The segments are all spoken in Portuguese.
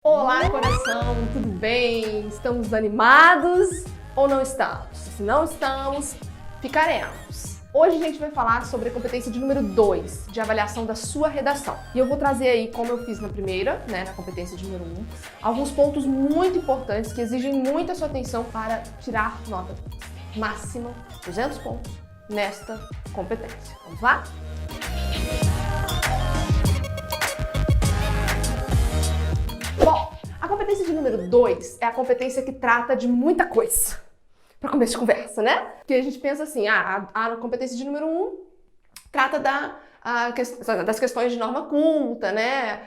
Olá, coração, tudo bem? Estamos animados ou não estamos? Se não estamos, ficaremos. Hoje a gente vai falar sobre a competência de número 2, de avaliação da sua redação. E eu vou trazer aí, como eu fiz na primeira, na competência de número 1, alguns pontos muito importantes que exigem muita sua atenção para tirar nota máxima, 200 pontos, nesta competência. Vamos lá? Bom, a competência de número 2 é a competência que trata de muita coisa. Para começo de conversa, né? Porque a gente pensa assim, a competência de número 1 trata das questões de norma culta, né?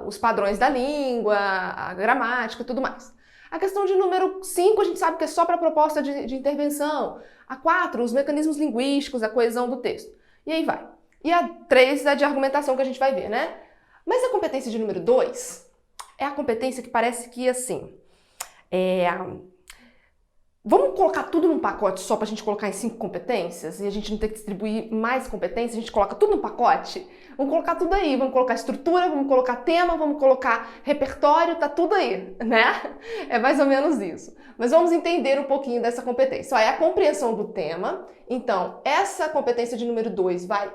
Os padrões da língua, a gramática e tudo mais. A questão de número 5 a gente sabe que é só para proposta de intervenção. A 4, os mecanismos linguísticos, a coesão do texto. E aí vai. E a 3 é de argumentação que a gente vai ver, né? Mas a competência de número 2 é a competência que parece que, assim, vamos colocar tudo num pacote só pra gente colocar em 5 competências e a gente não ter que distribuir mais competências, a gente coloca tudo num pacote? Vamos colocar tudo aí, vamos colocar estrutura, vamos colocar tema, vamos colocar repertório, tá tudo aí, né? É mais ou menos isso. Mas vamos entender um pouquinho dessa competência. É a compreensão do tema. Então, essa competência de número 2 vai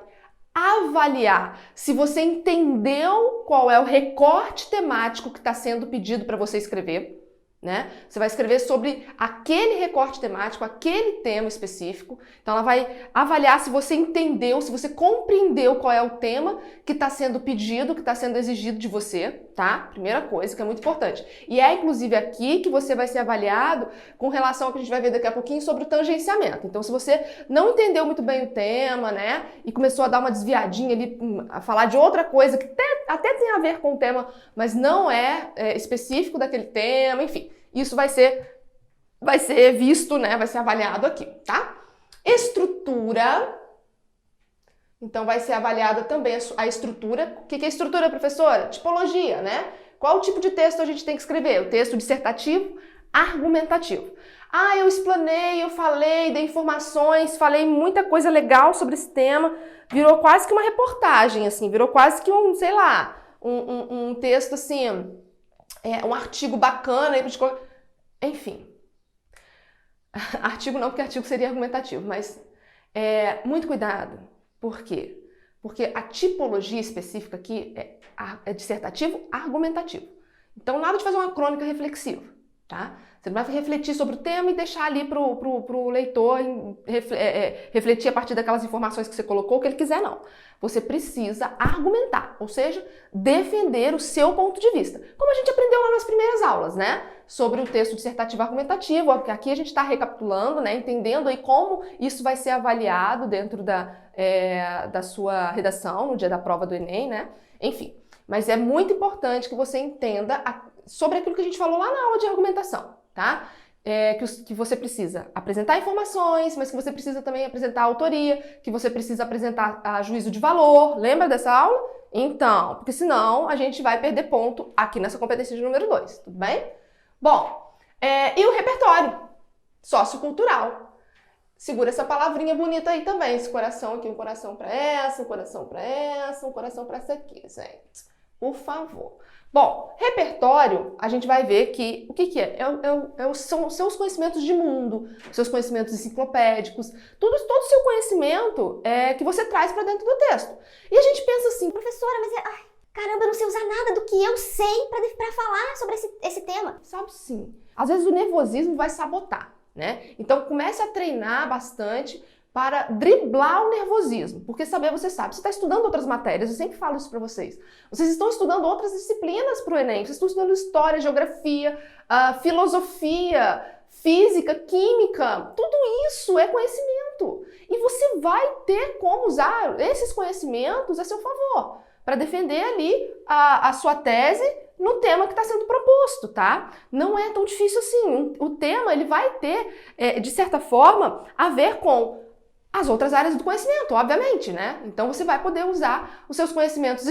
avaliar se você entendeu qual é o recorte temático que está sendo pedido para você escrever, né? Você vai escrever sobre aquele recorte temático, aquele tema específico. Então ela vai avaliar se você entendeu, se você compreendeu qual é o tema que está sendo pedido, que está sendo exigido de você, tá? Primeira coisa que é muito importante. E é inclusive aqui que você vai ser avaliado com relação ao que a gente vai ver daqui a pouquinho sobre o tangenciamento. Então se você não entendeu muito bem o tema, né? E começou a dar uma desviadinha ali, a falar de outra coisa que até tem a ver com o tema, mas não é específico daquele tema, enfim. Isso vai ser visto, né? Vai ser avaliado aqui, tá? Estrutura. Então, vai ser avaliada também a estrutura. O que é estrutura, professora? Tipologia, né? Qual tipo de texto a gente tem que escrever? O texto dissertativo, argumentativo. Eu explanei, eu falei, dei informações, falei muita coisa legal sobre esse tema. Virou quase que uma reportagem, assim. Virou quase que um texto, assim... um artigo bacana, enfim. Artigo não, porque artigo seria argumentativo, mas muito cuidado. Por quê? Porque a tipologia específica aqui é dissertativo argumentativo. Então, nada de fazer uma crônica reflexiva, tá? Você não vai refletir sobre o tema e deixar ali pro leitor refletir a partir daquelas informações que você colocou, o que ele quiser, não. Você precisa argumentar, ou seja, defender o seu ponto de vista. Como a gente aprendeu lá nas primeiras aulas, né? Sobre o texto dissertativo argumentativo, porque aqui a gente está recapitulando, né? Entendendo aí como isso vai ser avaliado dentro da sua redação, no dia da prova do Enem, né? Enfim, mas é muito importante que você entenda sobre aquilo que a gente falou lá na aula de argumentação, tá? Que você precisa apresentar informações, mas que você precisa também apresentar a autoria, que você precisa apresentar a juízo de valor. Lembra dessa aula? Então, porque senão a gente vai perder ponto aqui nessa competência de número 2, tudo bem? Bom, e o repertório sociocultural. Segura essa palavrinha bonita aí também, esse coração aqui, um coração para essa, um coração para essa, um coração para essa aqui, gente. Por favor. Bom, repertório, a gente vai ver que, o que é? São os seus conhecimentos de mundo, seus conhecimentos enciclopédicos, todo o seu conhecimento que você traz para dentro do texto. E a gente pensa assim, professora, mas caramba, eu não sei usar nada do que eu sei para falar sobre esse tema. Sabe sim. Às vezes o nervosismo vai sabotar, né? Então comece a treinar bastante para driblar o nervosismo, porque você sabe, você está estudando outras matérias, eu sempre falo isso para vocês. Vocês estão estudando outras disciplinas para o Enem, vocês estão estudando história, geografia, filosofia, física, química, tudo isso é conhecimento. E você vai ter como usar esses conhecimentos a seu favor, para defender ali a sua tese no tema que está sendo proposto, tá? Não é tão difícil assim. O tema ele vai ter, de certa forma, a ver com as outras áreas do conhecimento, obviamente, né? Então você vai poder usar os seus conhecimentos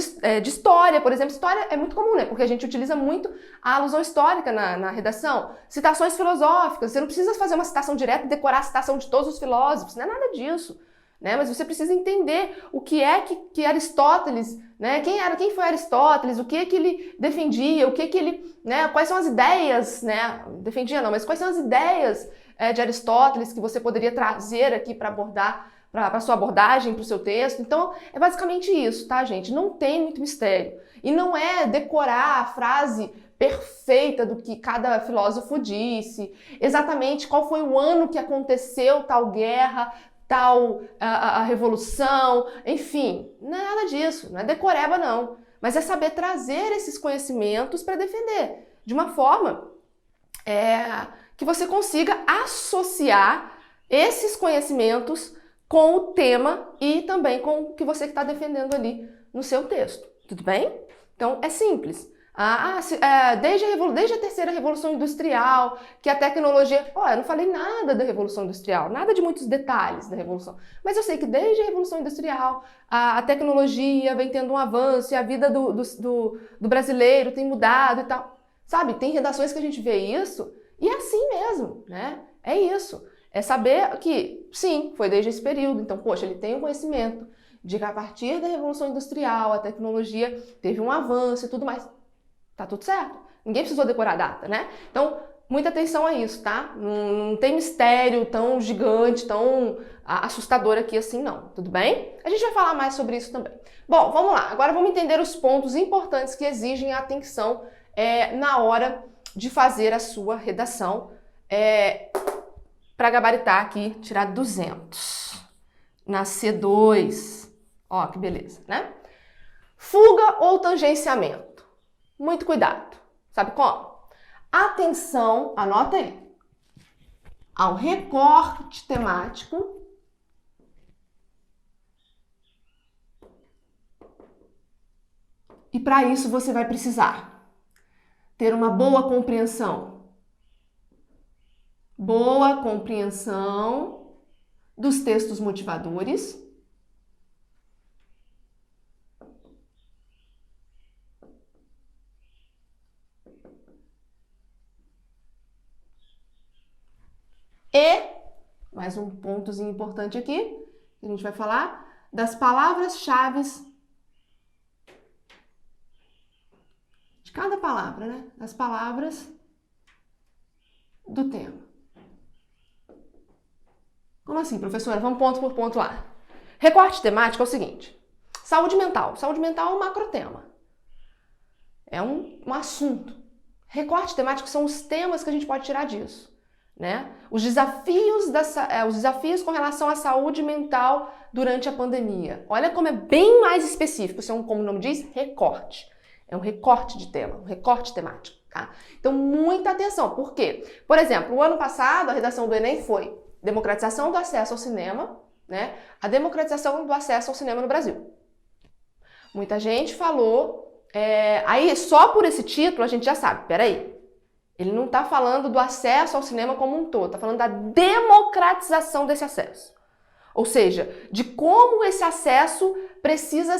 de história, por exemplo. História é muito comum, né? Porque a gente utiliza muito a alusão histórica na redação. Citações filosóficas, você não precisa fazer uma citação direta e decorar a citação de todos os filósofos, não é nada disso. né? Mas você precisa entender o que é que Aristóteles, né? Quem foi Aristóteles, o que é que ele defendia, o que é que ele, né? Quais são as ideias, né? Defendia não, mas quais são as ideias de Aristóteles que você poderia trazer aqui para abordar, para a sua abordagem, para o seu texto. Então, é basicamente isso, tá, gente? Não tem muito mistério. E não é decorar a frase perfeita do que cada filósofo disse, exatamente qual foi o ano que aconteceu tal guerra, tal a revolução, enfim, não é nada disso, não é decoreba não, mas é saber trazer esses conhecimentos para defender, de uma forma que você consiga associar esses conhecimentos com o tema e também com o que você está defendendo ali no seu texto, tudo bem? Então é simples. Desde a terceira revolução industrial, que a tecnologia... eu não falei nada da revolução industrial, nada de muitos detalhes da revolução, mas eu sei que desde a revolução industrial a tecnologia vem tendo um avanço e a vida do brasileiro tem mudado e tal. Sabe, tem redações que a gente vê isso e é assim mesmo, né? É isso. É saber que, sim, foi desde esse período, então, poxa, ele tem um conhecimento de que a partir da revolução industrial a tecnologia teve um avanço e tudo mais. Tá tudo certo. Ninguém precisou decorar a data, né? Então, muita atenção a isso, tá? Não tem mistério tão gigante, tão assustador aqui assim, não. Tudo bem? A gente vai falar mais sobre isso também. Bom, vamos lá. Agora vamos entender os pontos importantes que exigem atenção na hora de fazer a sua redação. Para gabaritar aqui, tirar 200. Na C2. Ó, que beleza, né? Fuga ou tangenciamento. Muito cuidado. Sabe como? Atenção, anota aí, ao recorte temático e para isso você vai precisar ter uma boa compreensão dos textos motivadores e, mais um pontozinho importante aqui, que a gente vai falar, das palavras-chave de cada palavra, né? Das palavras do tema. Como assim, professora? Vamos ponto por ponto lá. Recorte temático é o seguinte. Saúde mental. Saúde mental é um macrotema. É um assunto. Recorte temático são os temas que a gente pode tirar disso. Né? Os desafios com relação à saúde mental durante a pandemia. Olha como é bem mais específico, isso é como o nome diz, recorte. É um recorte de tema, um recorte temático. Tá? Então, muita atenção. Por quê? Por exemplo, o ano passado, a redação do Enem foi democratização do acesso ao cinema, né? A democratização do acesso ao cinema no Brasil. Muita gente falou, aí só por esse título a gente já sabe, peraí, ele não está falando do acesso ao cinema como um todo, está falando da democratização desse acesso. Ou seja, de como esse acesso precisa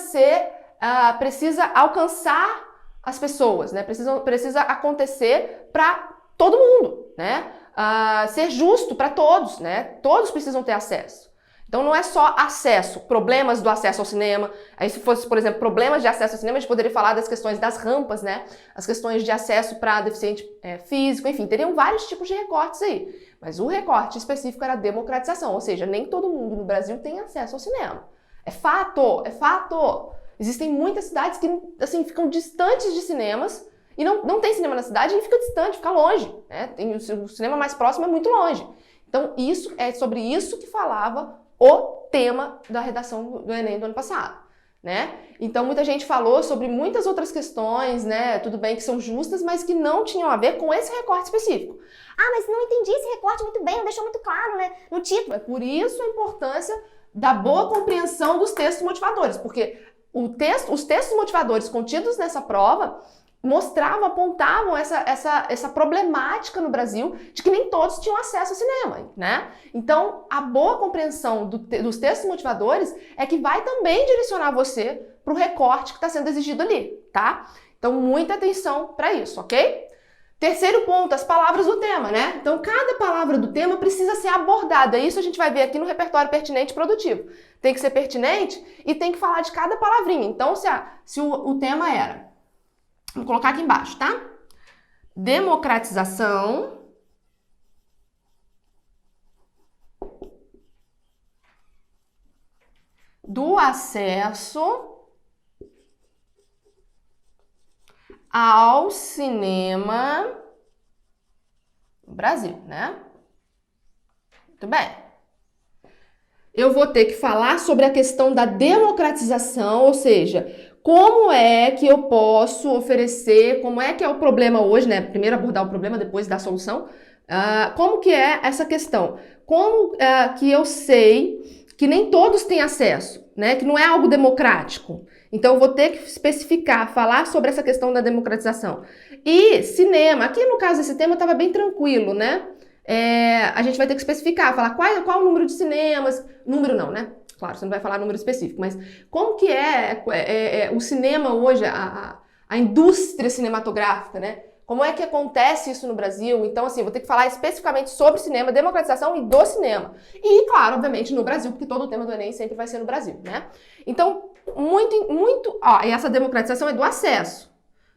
alcançar as pessoas, né? Precisa acontecer para todo mundo, né? Ser justo para todos, né? Todos precisam ter acesso. Então não é só acesso, problemas do acesso ao cinema. Aí se fosse, por exemplo, problemas de acesso ao cinema, a gente poderia falar das questões das rampas, né? As questões de acesso para deficiente físico, enfim, teriam vários tipos de recortes aí. Mas o recorte específico era a democratização, ou seja, nem todo mundo no Brasil tem acesso ao cinema. É fato, é fato. Existem muitas cidades que, assim, ficam distantes de cinemas e não tem cinema na cidade e fica distante, fica longe, né? O cinema mais próximo é muito longe. Então, isso é sobre isso que falava o tema da redação do Enem do ano passado, né? Então, muita gente falou sobre muitas outras questões, né? Tudo bem que são justas, mas que não tinham a ver com esse recorte específico. Mas não entendi esse recorte muito bem, não deixou muito claro, né? No título. É por isso a importância da boa compreensão dos textos motivadores, porque os textos motivadores contidos nessa prova apontavam essa problemática no Brasil de que nem todos tinham acesso ao cinema, né? Então, a boa compreensão dos textos motivadores é que vai também direcionar você para o recorte que está sendo exigido ali, tá? Então, muita atenção para isso, ok? Terceiro ponto, as palavras do tema, né? Então, cada palavra do tema precisa ser abordada. Isso a gente vai ver aqui no repertório pertinente e produtivo. Tem que ser pertinente e tem que falar de cada palavrinha. Então, se o tema era... Vou colocar aqui embaixo, tá? Democratização do acesso ao cinema no Brasil, né? Muito bem. Eu vou ter que falar sobre a questão da democratização, ou seja, como é que eu posso oferecer, como é que é o problema hoje, né? Primeiro abordar o problema, depois dar a solução. Como que é essa questão? Como que eu sei que nem todos têm acesso, né? Que não é algo democrático. Então, eu vou ter que especificar, falar sobre essa questão da democratização. E cinema, aqui no caso desse tema estava bem tranquilo, né? A gente vai ter que especificar, falar qual o número de cinemas, número não, né? Claro, você não vai falar número específico, mas como que é o cinema hoje, a indústria cinematográfica, né? Como é que acontece isso no Brasil? Então, assim, eu vou ter que falar especificamente sobre cinema, democratização e do cinema. E, claro, obviamente, no Brasil, porque todo o tema do Enem sempre vai ser no Brasil, né? Então, e essa democratização é do acesso,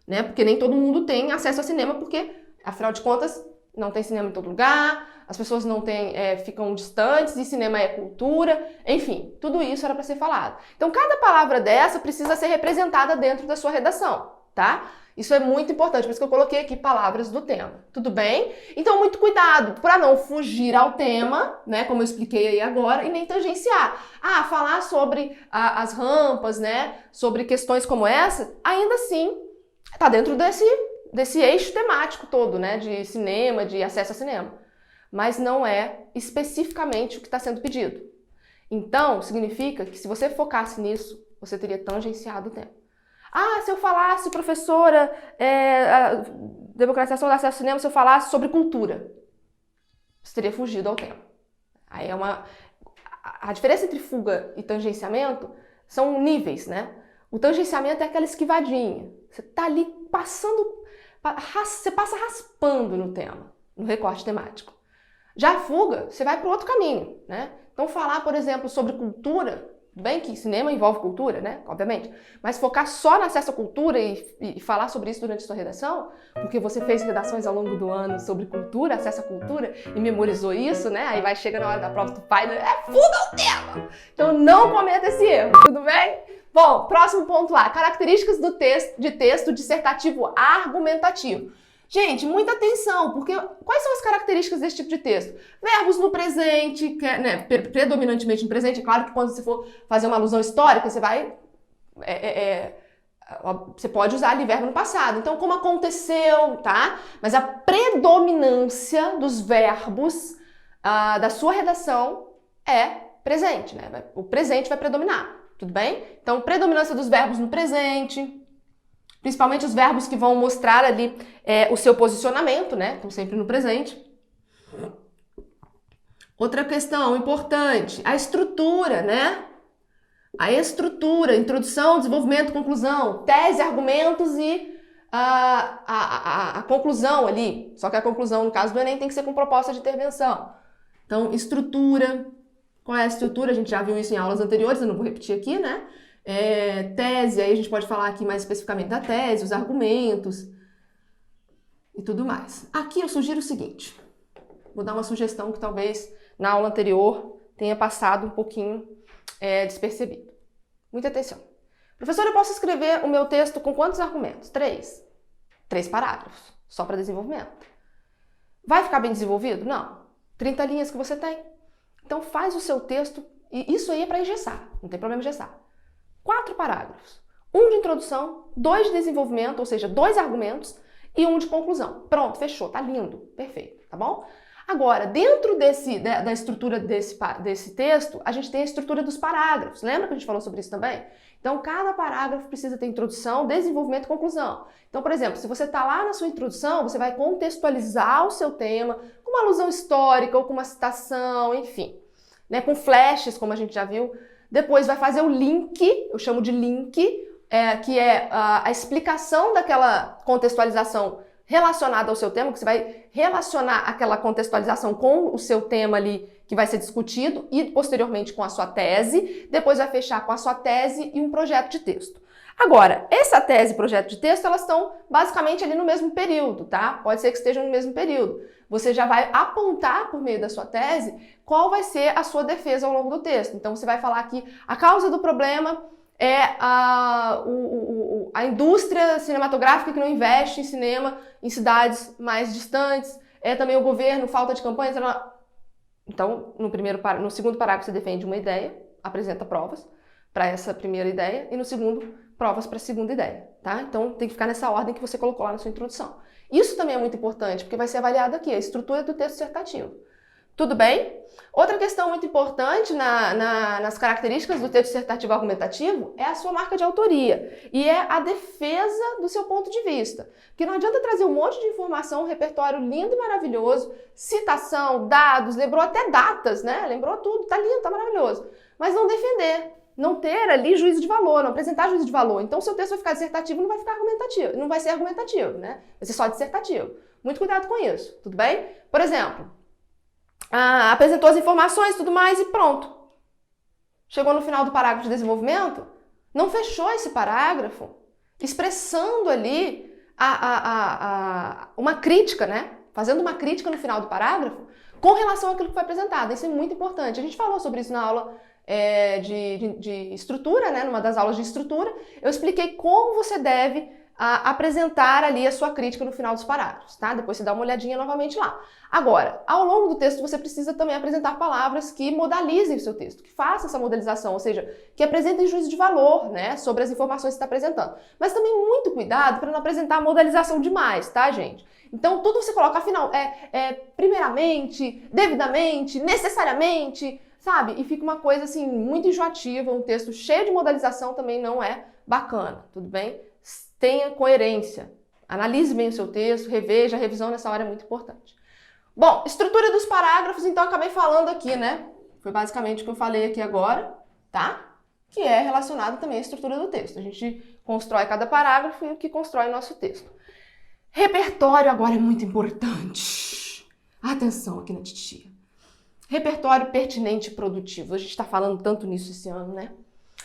né? Porque nem todo mundo tem acesso ao cinema, porque, afinal de contas, não tem cinema em todo lugar, as pessoas não têm, ficam distantes, e cinema é cultura, enfim, tudo isso era para ser falado. Então, cada palavra dessa precisa ser representada dentro da sua redação, tá? Isso é muito importante, por isso que eu coloquei aqui palavras do tema, tudo bem? Então, muito cuidado para não fugir ao tema, né, como eu expliquei aí agora, e nem tangenciar. Falar sobre as rampas, né, sobre questões como essa, ainda assim, tá dentro desse eixo temático todo, né, de cinema, de acesso a cinema. Mas não é especificamente o que está sendo pedido. Então, significa que se você focasse nisso, você teria tangenciado o tema. Se eu falasse, professora, a democratização do acesso ao cinema, se eu falasse sobre cultura, você teria fugido ao tema. Aí a diferença entre fuga e tangenciamento são níveis, né? O tangenciamento é aquela esquivadinha. Você tá ali você passa raspando no tema, no recorte temático. Já a fuga, você vai para outro caminho, né? Então, falar, por exemplo, sobre cultura, bem que cinema envolve cultura, né? Obviamente. Mas focar só no acesso à cultura e falar sobre isso durante a sua redação, porque você fez redações ao longo do ano sobre cultura, acesso à cultura, e memorizou isso, né? Aí chega na hora da prova, tu faz, fuga o tema! Então não cometa esse erro, tudo bem? Bom, próximo ponto lá, características de texto dissertativo argumentativo. Gente, muita atenção, porque quais são as características desse tipo de texto? Verbos no presente, né, predominantemente no presente. É claro que quando você for fazer uma alusão histórica, você vai... você pode usar ali verbo no passado. Então, como aconteceu, tá? Mas a predominância dos verbos da sua redação é presente, né? O presente vai predominar, tudo bem? Então, predominância dos verbos no presente... Principalmente os verbos que vão mostrar ali o seu posicionamento, né? Estão sempre no presente. Outra questão importante, a estrutura, né? A estrutura, introdução, desenvolvimento, conclusão, tese, argumentos e a conclusão ali. Só que a conclusão, no caso do Enem, tem que ser com proposta de intervenção. Então, estrutura. Qual é a estrutura? A gente já viu isso em aulas anteriores, eu não vou repetir aqui, né? Tese, aí a gente pode falar aqui mais especificamente da tese, os argumentos e tudo mais. Aqui eu sugiro o seguinte, vou dar uma sugestão que talvez na aula anterior tenha passado um pouquinho despercebido. Muita atenção. Professor, eu posso escrever o meu texto com quantos argumentos? 3. 3 parágrafos, só para desenvolvimento. Vai ficar bem desenvolvido? Não. 30 linhas que você tem. Então faz o seu texto, e isso aí é para engessar, não tem problema engessar. 4 parágrafos, 1 de introdução, 2 de desenvolvimento, ou seja, 2 argumentos e 1 de conclusão. Pronto, fechou, tá lindo, perfeito, tá bom? Agora, dentro da estrutura desse texto, a gente tem a estrutura dos parágrafos. Lembra que a gente falou sobre isso também? Então, cada parágrafo precisa ter introdução, desenvolvimento e conclusão. Então, por exemplo, se você está lá na sua introdução, você vai contextualizar o seu tema com uma alusão histórica ou com uma citação, enfim, né, com flashes, como a gente já viu. Depois vai fazer o link, eu chamo de link, que é a explicação daquela contextualização relacionada ao seu tema, que você vai relacionar aquela contextualização com o seu tema ali que vai ser discutido e posteriormente com a sua tese, depois vai fechar com a sua tese e um projeto de texto. Agora, essa tese e projeto de texto, elas estão basicamente ali no mesmo período, tá? Pode ser que estejam no mesmo período. Você já vai apontar por meio da sua tese qual vai ser a sua defesa ao longo do texto. Então, você vai falar que a causa do problema é a indústria cinematográfica que não investe em cinema em cidades mais distantes, é também o governo, falta de campanhas. Então, no segundo parágrafo você defende uma ideia, apresenta provas para essa primeira ideia, e no segundo, provas para a segunda ideia, tá? Então, tem que ficar nessa ordem que você colocou lá na sua introdução. Isso também é muito importante, porque vai ser avaliado aqui, a estrutura do texto dissertativo. Tudo bem? Outra questão muito importante nas características do texto dissertativo argumentativo é a sua marca de autoria e é a defesa do seu ponto de vista. Porque não adianta trazer um monte de informação, um repertório lindo e maravilhoso, citação, dados, lembrou até datas, né? Lembrou tudo, tá lindo, tá maravilhoso. Mas não defender, não ter ali juízo de valor, não apresentar juízo de valor. Então, o seu texto vai ficar dissertativo, não vai ficar argumentativo, não vai ser argumentativo, né? Vai ser só dissertativo. Muito cuidado com isso, tudo bem? Por exemplo, apresentou as informações e tudo mais e pronto. Chegou no final do parágrafo de desenvolvimento, não fechou esse parágrafo expressando ali uma crítica, né? Fazendo uma crítica no final do parágrafo com relação àquilo que foi apresentado. Isso é muito importante. A gente falou sobre isso na aula de estrutura, né? Numa das aulas de estrutura, eu expliquei como você deve apresentar ali a sua crítica no final dos parágrafos, tá? Depois você dá uma olhadinha novamente lá. Agora, ao longo do texto você precisa também apresentar palavras que modalizem o seu texto, que façam essa modalização, ou seja, que apresentem juízo de valor, né, sobre as informações que você está apresentando. Mas também muito cuidado para não apresentar modalização demais, tá, gente? Então, tudo você coloca, afinal, primeiramente, devidamente, necessariamente, sabe? E fica uma coisa, assim, muito enjoativa, um texto cheio de modalização também não é bacana, tudo bem? Tenha coerência, analise bem o seu texto, reveja, a revisão nessa hora é muito importante. Bom, estrutura dos parágrafos, então acabei falando aqui, né? Foi basicamente o que eu falei aqui agora, tá? Que é relacionado também à estrutura do texto. A gente constrói cada parágrafo e o que constrói o nosso texto. Repertório agora é muito importante. Atenção aqui na titia. Repertório pertinente e produtivo. A gente está falando tanto nisso esse ano, né?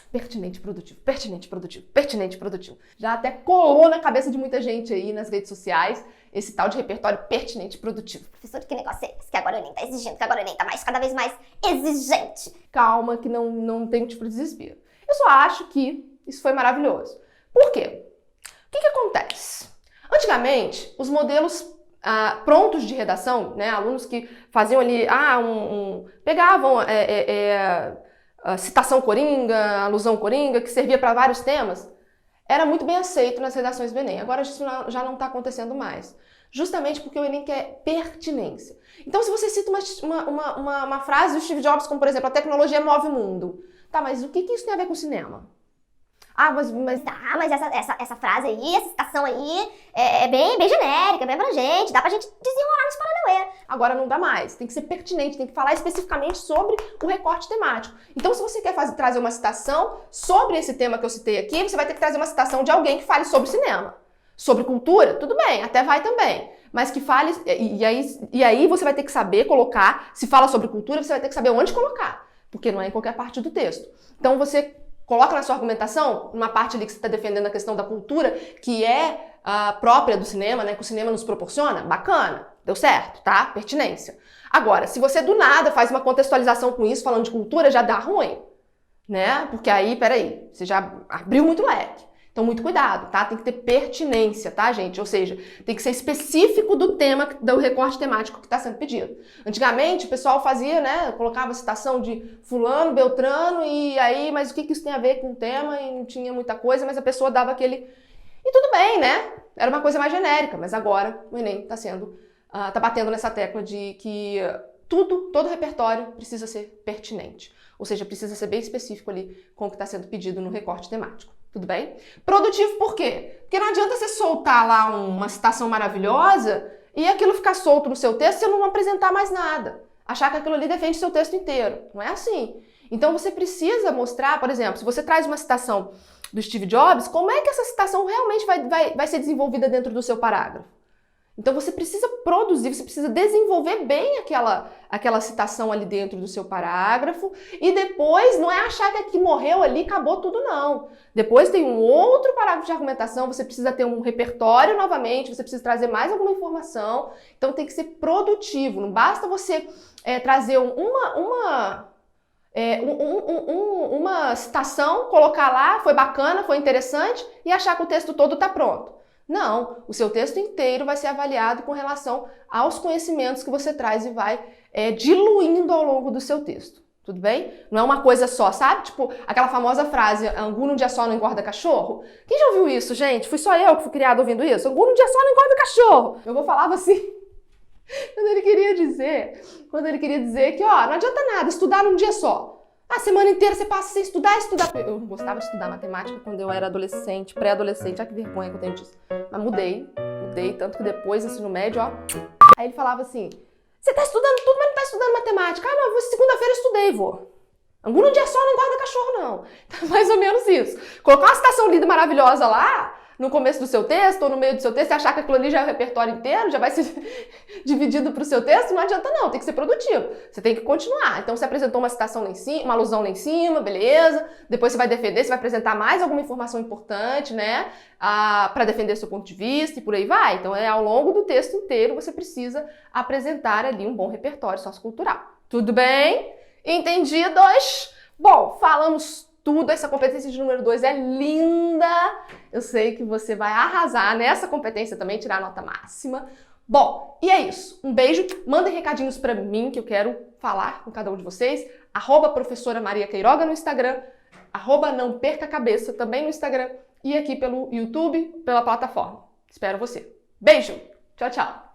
Pertinente, produtivo, pertinente, produtivo, pertinente, produtivo. Já até colou na cabeça de muita gente aí nas redes sociais esse tal de repertório pertinente e produtivo. Professor, que negócio é esse? Que agora o Enem tá exigindo, que agora o Enem tá cada vez mais exigente. Calma, que não tem tipo de desespero. Eu só acho que isso foi maravilhoso. Por quê? O que acontece? Antigamente, os modelos prontos de redação, né, alunos que faziam ali, pegavam citação coringa, alusão coringa, que servia para vários temas, era muito bem aceito nas redações do Enem. Agora isso já não está acontecendo mais. Justamente porque o Enem quer pertinência. Então, se você cita uma frase do Steve Jobs, como por exemplo, a tecnologia move o mundo. Tá, mas o que isso tem a ver com cinema? Mas essa frase aí, essa citação aí é bem genérica, bem abrangente, dá pra gente desenrolar nos paranauê. Agora não dá mais, tem que ser pertinente, tem que falar especificamente sobre o recorte temático. Então, se você quer trazer uma citação sobre esse tema que eu citei aqui, você vai ter que trazer uma citação de alguém que fale sobre cinema. Sobre cultura, tudo bem, até vai também. Mas que fale, e aí você vai ter que saber colocar, se fala sobre cultura, você vai ter que saber onde colocar, porque não é em qualquer parte do texto. Então, você coloca na sua argumentação, numa parte ali que você está defendendo a questão da cultura, que é própria do cinema, né, que o cinema nos proporciona, bacana, deu certo, tá? Pertinência. Agora, se você do nada faz uma contextualização com isso, falando de cultura, já dá ruim, né? Porque aí, peraí, você já abriu muito leque. Então, muito cuidado, tá? Tem que ter pertinência, tá, gente? Ou seja, tem que ser específico do tema, do recorte temático que está sendo pedido. Antigamente, o pessoal fazia, né? Colocava citação de fulano, beltrano, e aí, mas o que isso tem a ver com o tema? E não tinha muita coisa, mas a pessoa dava aquele... E tudo bem, né? Era uma coisa mais genérica, mas agora o Enem tá batendo nessa tecla de que todo repertório precisa ser pertinente. Ou seja, precisa ser bem específico ali com o que está sendo pedido no recorte temático. Tudo bem? Produtivo por quê? Porque não adianta você soltar lá uma citação maravilhosa e aquilo ficar solto no seu texto e você não apresentar mais nada. Achar que aquilo ali defende o seu texto inteiro. Não é assim. Então você precisa mostrar, por exemplo, se você traz uma citação do Steve Jobs, como é que essa citação realmente vai ser desenvolvida dentro do seu parágrafo? Então você precisa produzir, você precisa desenvolver bem aquela citação ali dentro do seu parágrafo e depois não é achar que aqui morreu ali, acabou tudo não. Depois tem um outro parágrafo de argumentação, você precisa ter um repertório novamente, você precisa trazer mais alguma informação, então tem que ser produtivo, não basta você trazer uma citação, colocar lá, foi bacana, foi interessante e achar que o texto todo está pronto. Não, o seu texto inteiro vai ser avaliado com relação aos conhecimentos que você traz e vai diluindo ao longo do seu texto. Tudo bem? Não é uma coisa só, sabe? Tipo, aquela famosa frase, angu num dia só não engorda cachorro. Quem já ouviu isso, gente? Fui só eu que fui criada ouvindo isso? Angu num dia só não engorda cachorro. Meu avô falava assim, quando ele queria dizer que, ó, não adianta nada estudar num dia só. A semana inteira você passa sem estudar. Eu não gostava de estudar matemática quando eu era adolescente, pré-adolescente. Olha que vergonha que eu tenho disso. Mas mudei, tanto que depois, ensino médio, ó. Aí ele falava assim, você tá estudando tudo, mas não tá estudando matemática. Ah, não, segunda-feira eu estudei, vô. Angu num dia só não engorda cachorro, não. Então, mais ou menos isso. Colocar uma citação linda e maravilhosa lá, no começo do seu texto ou no meio do seu texto, e achar que aquilo ali já é o repertório inteiro, já vai ser dividido para o seu texto, não adianta não, tem que ser produtivo. Você tem que continuar. Então você apresentou uma citação lá em cima, uma alusão lá em cima, beleza. Depois você vai defender, você vai apresentar mais alguma informação importante, né? Para defender seu ponto de vista e por aí vai. Então ao longo do texto inteiro você precisa apresentar ali um bom repertório sociocultural. Tudo bem? Entendidos? Bom, falamos tudo, essa competência de número 2 é linda. Eu sei que você vai arrasar nessa competência também, tirar a nota máxima. Bom, e é isso. Um beijo. Mandem recadinhos pra mim que eu quero falar com cada um de vocês. @professora Maria Queiroga no Instagram. @não perca a cabeça também no Instagram. E aqui pelo YouTube, pela plataforma. Espero você. Beijo. Tchau, tchau.